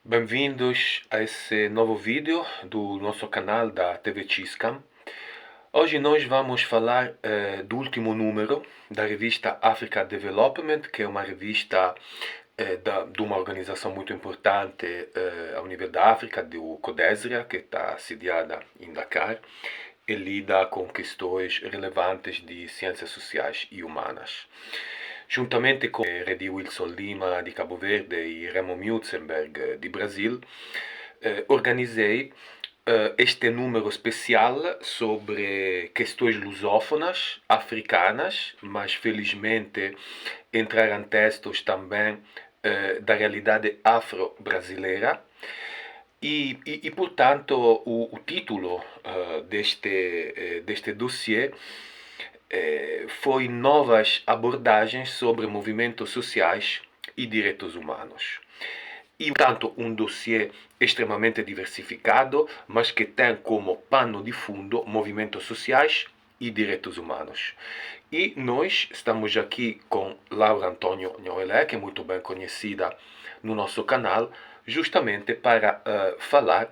Bem-vindos a esse novo vídeo do nosso canal da TV Ciscam. Hoje nós vamos falar do último número da revista Africa Development, que é uma revista de uma organização muito importante ao nível da África, do CODESRIA, que está sediada em Dakar e lida com questões relevantes de ciências sociais e humanas. Juntamente com Redi Wilson Lima de Cabo Verde e Remo Mutzenberg de Brasil, organizei este número especial sobre questões lusófonas, africanas, mas felizmente entraram textos também da realidade afro-brasileira. E portanto, o título deste dossiê foi Novas abordagens sobre movimentos sociais e direitos humanos. E, portanto, um dossiê extremamente diversificado, mas que tem como pano de fundo movimentos sociais e direitos humanos. E nós estamos aqui com Laura Antônio Nhoelé, que é muito bem conhecida no nosso canal, justamente para falar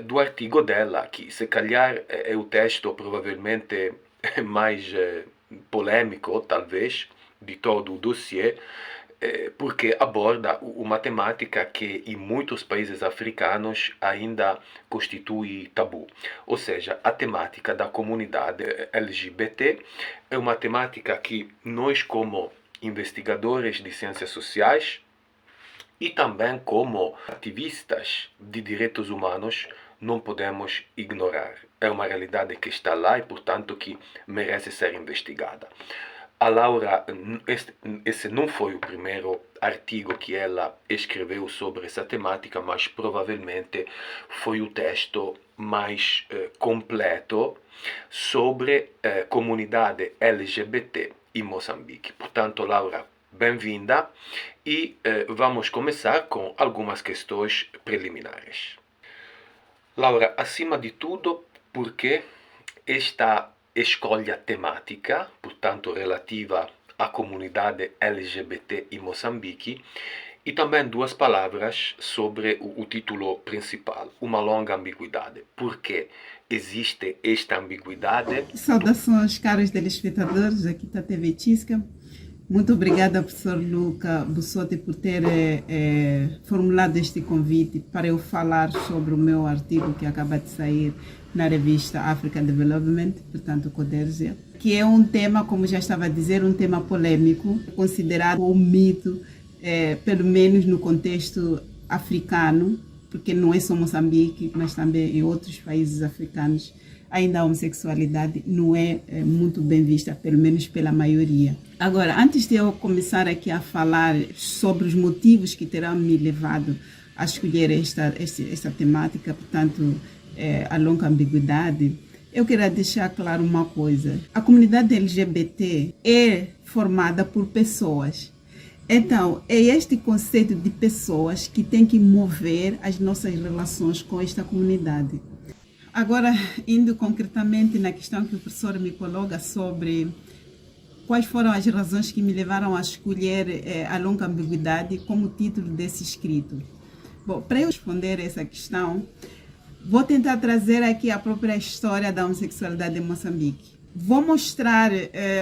do artigo dela, que se calhar é o texto provavelmente mais polêmico, talvez, de todo o dossiê, porque aborda uma temática que em muitos países africanos ainda constitui tabu. Ou seja, a temática da comunidade LGBT é uma temática que nós, como investigadores de ciências sociais e também como ativistas de direitos humanos, não podemos ignorar. É uma realidade que está lá e, portanto, que merece ser investigada. A Laura, esse não foi o primeiro artigo que ela escreveu sobre essa temática, mas provavelmente foi o texto mais completo sobre comunidade LGBT em Moçambique. Portanto, Laura, bem-vinda e vamos começar com algumas questões preliminares. Laura, acima de tudo, por que esta escolha temática, portanto relativa à comunidade LGBT em Moçambique, e também duas palavras sobre o título principal, uma longa ambiguidade. Por que existe esta ambiguidade? Saudações, caros telespectadores aqui da TV Ciscam. Muito obrigada, professor Luca Bussotti, por ter formulado este convite para eu falar sobre o meu artigo que acaba de sair na revista Africa Development, portanto, CODESRIA, que é um tema, como já estava a dizer, um tema polêmico, considerado um mito, pelo menos no contexto africano, porque não é só Moçambique, mas também em outros países africanos. Ainda a homossexualidade não é muito bem vista, pelo menos pela maioria. Agora, antes de eu começar aqui a falar sobre os motivos que terão me levado a escolher esta temática, portanto, a longa ambiguidade, eu queria deixar claro uma coisa. A comunidade LGBT é formada por pessoas. Então, é este conceito de pessoas que tem que mover as nossas relações com esta comunidade. Agora, indo concretamente na questão que o professor me coloca sobre quais foram as razões que me levaram a escolher a longa ambiguidade como título desse escrito. Bom, para eu responder essa questão, vou tentar trazer aqui a própria história da homossexualidade em Moçambique. Vou mostrar,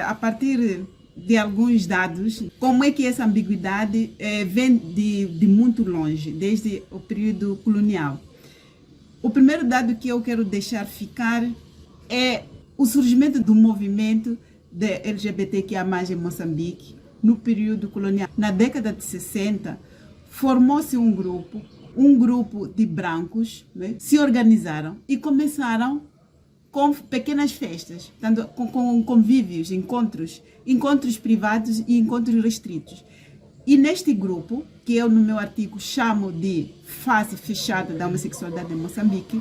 a partir de alguns dados, como é que essa ambiguidade vem de muito longe, desde o período colonial. O primeiro dado que eu quero deixar ficar é o surgimento do movimento de LGBTQIA+, em Moçambique, no período colonial. Na década de 60, formou-se um grupo de brancos, né, se organizaram e começaram com pequenas festas, tanto com convívios, encontros privados e encontros restritos. E neste grupo, que eu no meu artigo chamo de fase fechada da homossexualidade em Moçambique,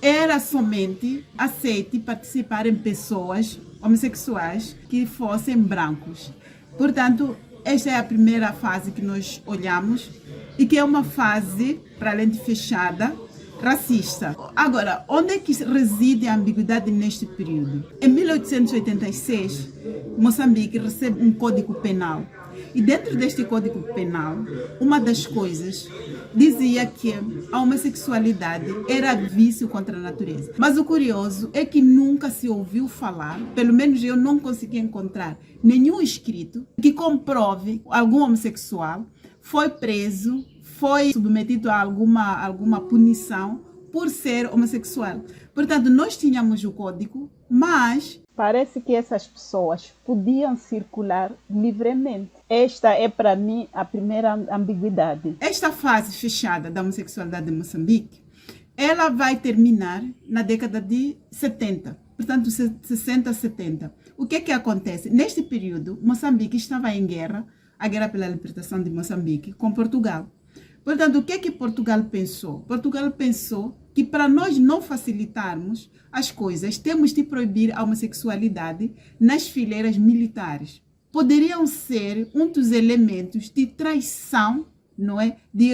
era somente aceite participarem pessoas homossexuais que fossem brancos. Portanto, esta é a primeira fase que nós olhamos e que é uma fase, para além de fechada, racista. Agora, onde é que reside a ambiguidade neste período? Em 1886, Moçambique recebe um código penal. E dentro deste código penal, uma das coisas dizia que a homossexualidade era vício contra a natureza. Mas o curioso é que nunca se ouviu falar, pelo menos eu não consegui encontrar nenhum escrito que comprove algum homossexual foi preso, foi submetido a alguma punição por ser homossexual. Portanto, nós tínhamos o código, mas parece que essas pessoas podiam circular livremente. Esta é, para mim, a primeira ambiguidade. Esta fase fechada da homossexualidade em Moçambique, ela vai terminar na década de 70, portanto, 60, 70. O que é que acontece? Neste período, Moçambique estava em guerra, a guerra pela libertação de Moçambique, com Portugal. Portanto, o que é que Portugal pensou? Portugal pensou que para nós não facilitarmos as coisas, temos de proibir a homossexualidade nas fileiras militares. Poderiam ser um dos elementos de traição, não é? De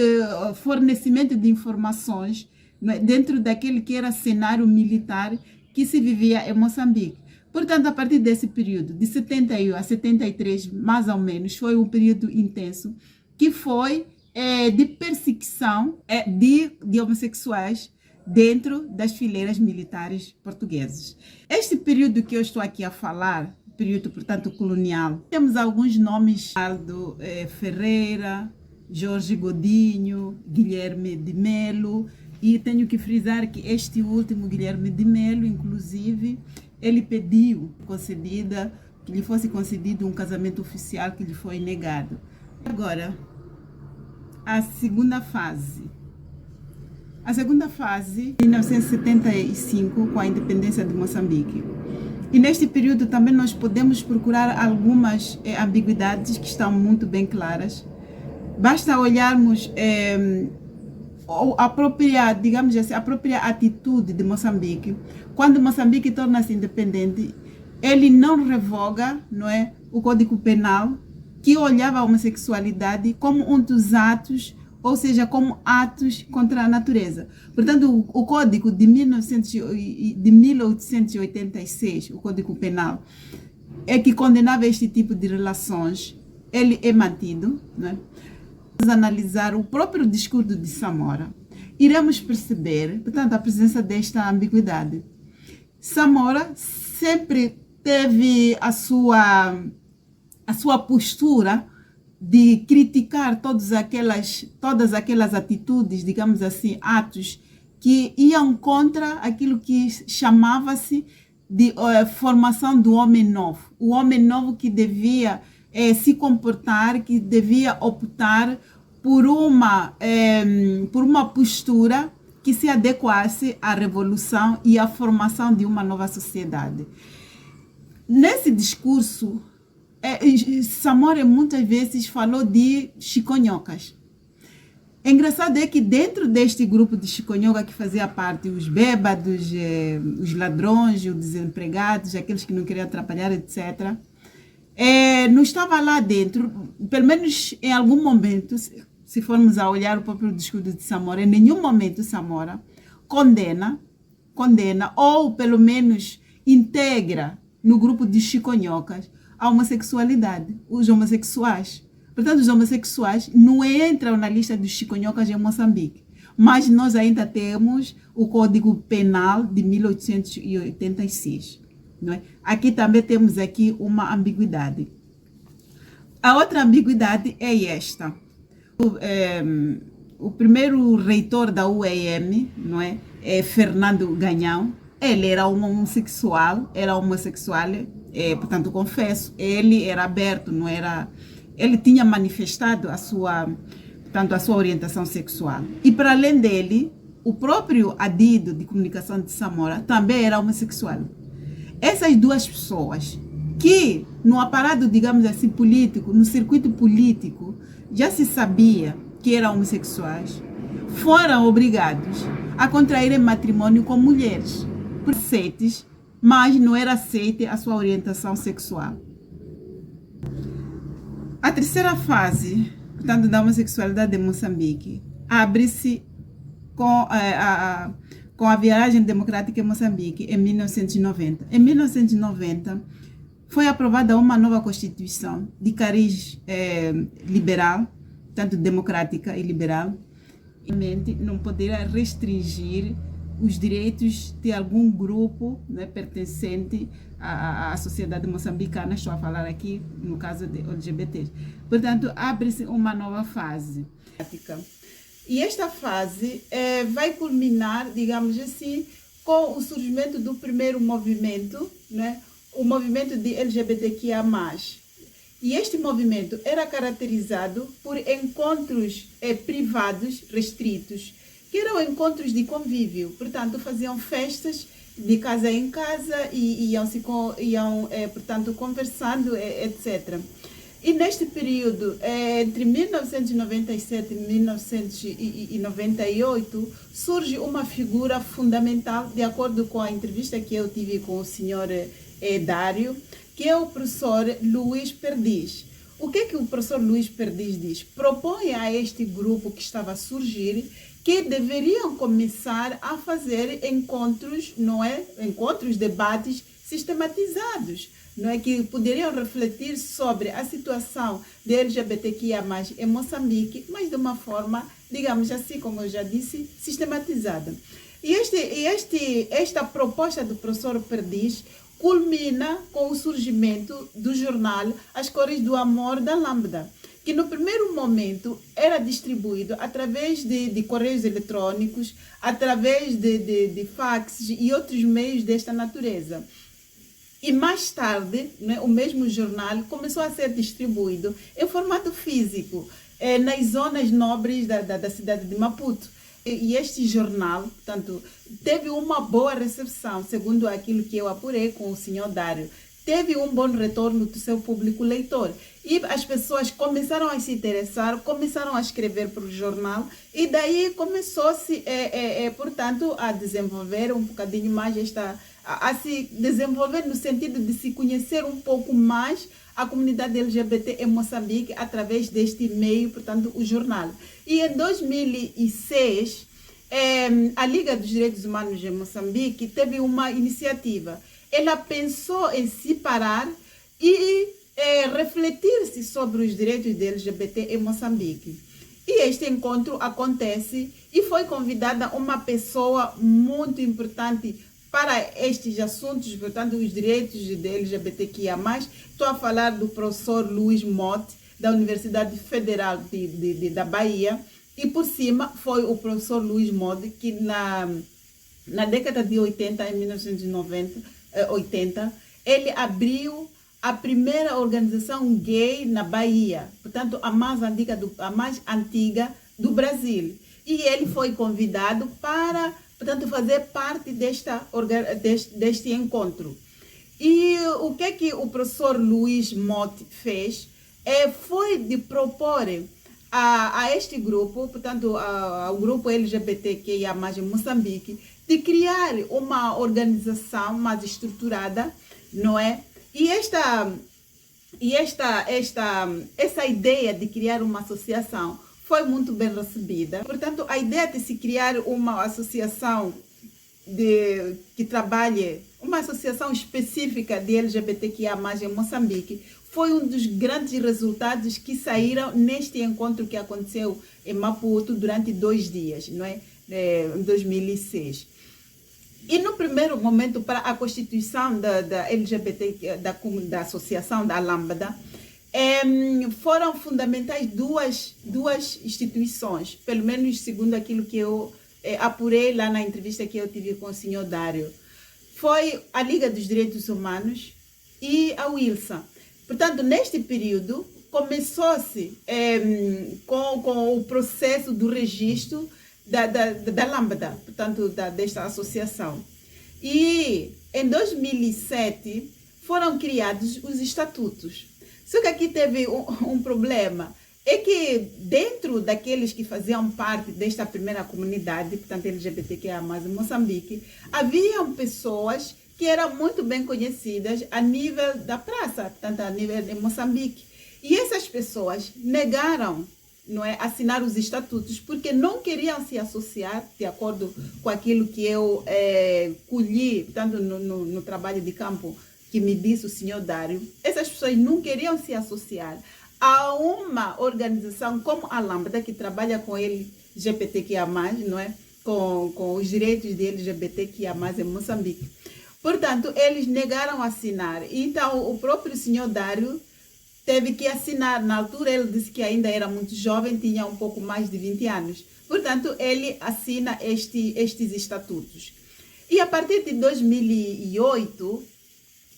fornecimento de informações, não é? Dentro daquele que era cenário militar que se vivia em Moçambique. Portanto, a partir desse período, de 71 a 73, mais ou menos, foi um período intenso, que foi de perseguição de homossexuais dentro das fileiras militares portuguesas. Este período que eu estou aqui a falar, período, portanto, colonial, temos alguns nomes: Aldo Ferreira, Jorge Godinho, Guilherme de Melo, e tenho que frisar que este último, Guilherme de Melo, inclusive, ele pediu que lhe fosse concedido um casamento oficial que lhe foi negado. Agora, a segunda fase. A segunda fase, em 1975, com a independência de Moçambique. E neste período também nós podemos procurar algumas ambiguidades que estão muito bem claras. Basta olharmos a própria, digamos assim, a própria atitude de Moçambique. Quando Moçambique torna-se independente, ele não revoga, não é, o Código Penal, que olhava a homossexualidade como um dos atos, ou seja, como atos contra a natureza. Portanto, o Código de 1886, o Código Penal, que condenava este tipo de relações, ele é mantido, né? Vamos analisar o próprio discurso de Samora. Iremos perceber, portanto, a presença desta ambiguidade. Samora sempre teve a sua postura de criticar todas aquelas atitudes, digamos assim, atos que iam contra aquilo que chamava-se de formação do homem novo. O homem novo que devia se comportar, que devia optar por uma postura que se adequasse à revolução e à formação de uma nova sociedade. Nesse discurso, Samora muitas vezes falou de chiconhocas. É engraçado que dentro deste grupo de chiconhoca que fazia parte os bêbados, os ladrões, os desempregados, aqueles que não queriam atrapalhar, etc., não estava lá dentro, pelo menos em algum momento, se formos a olhar o próprio discurso de Samora, em nenhum momento Samora condena ou pelo menos integra no grupo de chiconhocas a homossexualidade, os homossexuais. Portanto, os homossexuais não entram na lista dos chiconhocas em Moçambique, mas nós ainda temos o Código Penal de 1886. Não é? Aqui também temos uma ambiguidade. A outra ambiguidade é esta. O primeiro reitor da UEM, não é? Fernando Ganhão, ele era homossexual, portanto, confesso, ele era aberto, não era... Ele tinha manifestado a sua orientação sexual. E para além dele, o próprio adido de comunicação de Samora também era homossexual. Essas duas pessoas que no aparato, digamos assim, político, no circuito político, já se sabia que eram homossexuais, foram obrigados a contraírem matrimônio com mulheres, por aceites, mas não era aceite a sua orientação sexual. A terceira fase, portanto, da homossexualidade em Moçambique, abre-se com a viragem democrática em Moçambique em 1990. Em 1990, foi aprovada uma nova Constituição de cariz liberal, tanto democrática e liberal. Não poderá restringir os direitos de algum grupo, né, pertencente à sociedade moçambicana. Estou a falar aqui no caso de LGBTs. Portanto, abre-se uma nova fase. E esta fase vai culminar, digamos assim, com o surgimento do primeiro movimento, né, o movimento de LGBTQIA+. E este movimento era caracterizado por encontros privados restritos, que eram encontros de convívio. Portanto, faziam festas de casa em casa e iam portanto, conversando, etc. E neste período, entre 1997 e 1998, surge uma figura fundamental, de acordo com a entrevista que eu tive com o senhor Dário, que é o professor Luís Perdiz. O que o professor Luís Perdiz diz? Propõe a este grupo que estava a surgir que deveriam começar a fazer encontros, não é? Encontros, debates sistematizados, não é? Que poderiam refletir sobre a situação de LGBTQIA+, em Moçambique, mas de uma forma, digamos assim, como eu já disse, sistematizada. E esta proposta do professor Perdiz culmina com o surgimento do jornal As Cores do Amor da Lambda, que no primeiro momento era distribuído através de correios eletrônicos, através de faxes e outros meios desta natureza. E mais tarde, né, o mesmo jornal começou a ser distribuído em formato físico, nas zonas nobres da cidade de Maputo. E este jornal, portanto, teve uma boa recepção, segundo aquilo que eu apurei com o senhor Dário. Teve um bom retorno do seu público leitor. E as pessoas começaram a se interessar, começaram a escrever para o jornal, e daí começou-se, portanto, a desenvolver um bocadinho mais a se desenvolver no sentido de se conhecer um pouco mais a comunidade LGBT em Moçambique através deste meio, portanto, o jornal. E em 2006, a Liga dos Direitos Humanos em Moçambique teve uma iniciativa. Ela pensou em se parar e refletir-se sobre os direitos de LGBT em Moçambique. E este encontro acontece e foi convidada uma pessoa muito importante para estes assuntos, portanto, os direitos de LGBTQIA+. Estou a falar do professor Luís Mote, da Universidade Federal da Bahia, e por cima foi o professor Luís Mote que na década de 80, em 1980, ele abriu a primeira organização gay na Bahia, portanto, a mais antiga do Brasil. E ele foi convidado para, portanto, fazer parte deste encontro. E o que o professor Luís Mote fez foi de propor a este grupo, portanto, ao grupo LGBTQIA+, em Moçambique, de criar uma organização mais estruturada, não é? E essa ideia de criar uma associação foi muito bem recebida. Portanto, a ideia de se criar uma associação que trabalhe, uma associação específica de LGBTQIA+, em Moçambique, foi um dos grandes resultados que saíram neste encontro que aconteceu em Maputo durante 2 dias, não é? Em 2006. E no primeiro momento, para a constituição da LGBT, da associação da Lambda, foram fundamentais duas instituições, pelo menos segundo aquilo que eu apurei lá na entrevista que eu tive com o senhor Dário. Foi a Liga dos Direitos Humanos e a Wilson. Portanto, neste período, começou-se com o processo do registro da Lambda, portanto, desta associação. E em 2007 foram criados os estatutos. Só que aqui teve um problema, é que dentro daqueles que faziam parte desta primeira comunidade, portanto LGBTQIA+, em Moçambique, haviam pessoas que eram muito bem conhecidas a nível da praça, portanto a nível de Moçambique. E essas pessoas negaram não é, assinar os estatutos, porque não queriam se associar, de acordo com aquilo que eu colhi, tanto no trabalho de campo que me disse o senhor Dário. Essas pessoas não queriam se associar a uma organização como a Lambda, que trabalha com LGBTQIA+, não é? Com os direitos de LGBTQIA+, em Moçambique. Portanto, eles negaram assinar. Então, o próprio senhor Dário teve que assinar. Na altura, ele disse que ainda era muito jovem, tinha um pouco mais de 20 anos. Portanto, ele assina estes estatutos. E a partir de 2008,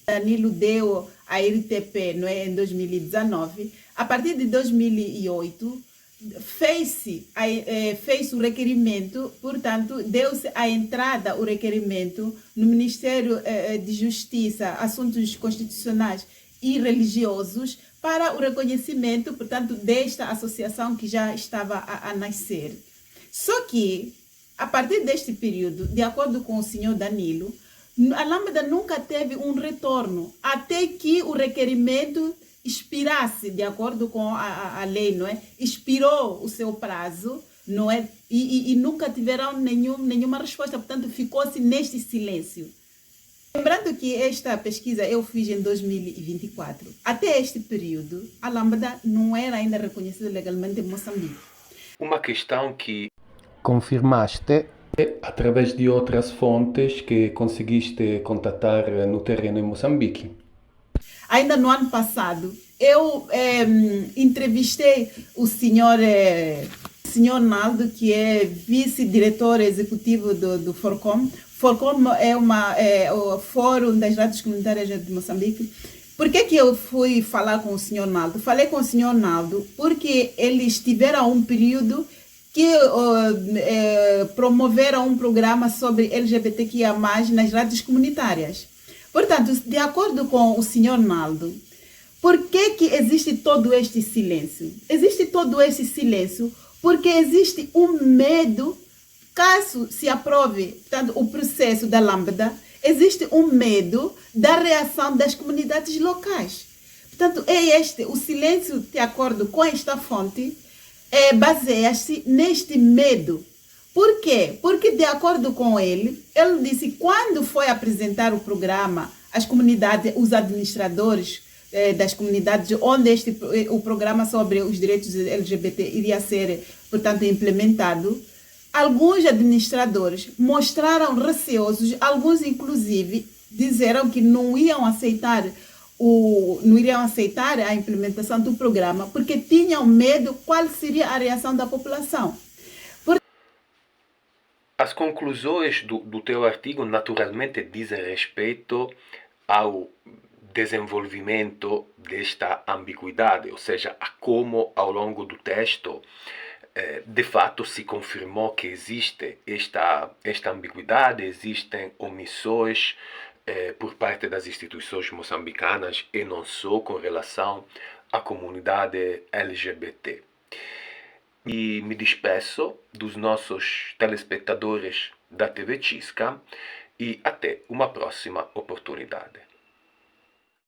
Danilo deu a RTP, não é, em 2019. A partir de 2008, fez o requerimento, portanto, deu-se a entrada, o requerimento no Ministério de Justiça, Assuntos Constitucionais e Religiosos, para o reconhecimento, portanto, desta associação que já estava a nascer. Só que, a partir deste período, de acordo com o senhor Danilo, a Lambda nunca teve um retorno, até que o requerimento expirasse, de acordo com a lei, não é? Expirou o seu prazo, não é? E nunca tiveram nenhuma resposta, portanto, ficou-se neste silêncio. Lembrando que esta pesquisa eu fiz em 2024. Até este período, a Lambda não era ainda reconhecida legalmente em Moçambique. Uma questão que confirmaste através de outras fontes que conseguiste contatar no terreno em Moçambique. Ainda no ano passado, eu entrevistei o senhor Naldo, que é vice-diretor executivo do Forcom. Forcom é o Fórum das Rádios Comunitárias de Moçambique. Por que eu fui falar com o senhor Naldo? Falei com o senhor Naldo porque eles tiveram um período que promoveram um programa sobre LGBTQIA+, nas rádios comunitárias. Portanto, de acordo com o senhor Naldo, por que existe todo este silêncio? Existe todo este silêncio porque existe um medo, caso se aprove, portanto, o processo da Lambda, existe um medo da reação das comunidades locais. Portanto, o silêncio, de acordo com esta fonte, baseia-se neste medo. Por quê? Porque, de acordo com ele disse que quando foi apresentar o programa, as comunidades, os administradores das comunidades, onde o programa sobre os direitos LGBT iria ser, portanto, implementado, alguns administradores mostraram receosos, alguns, inclusive, disseram que não iriam aceitar a implementação do programa porque tinham medo qual seria a reação da população. As conclusões do teu artigo naturalmente dizem respeito ao desenvolvimento desta ambiguidade, ou seja, a como ao longo do texto de fato se confirmou que existe esta ambiguidade, existem omissões por parte das instituições moçambicanas e não só com relação à comunidade LGBT. E me despeço dos nossos telespectadores da TV Cisca e até uma próxima oportunidade.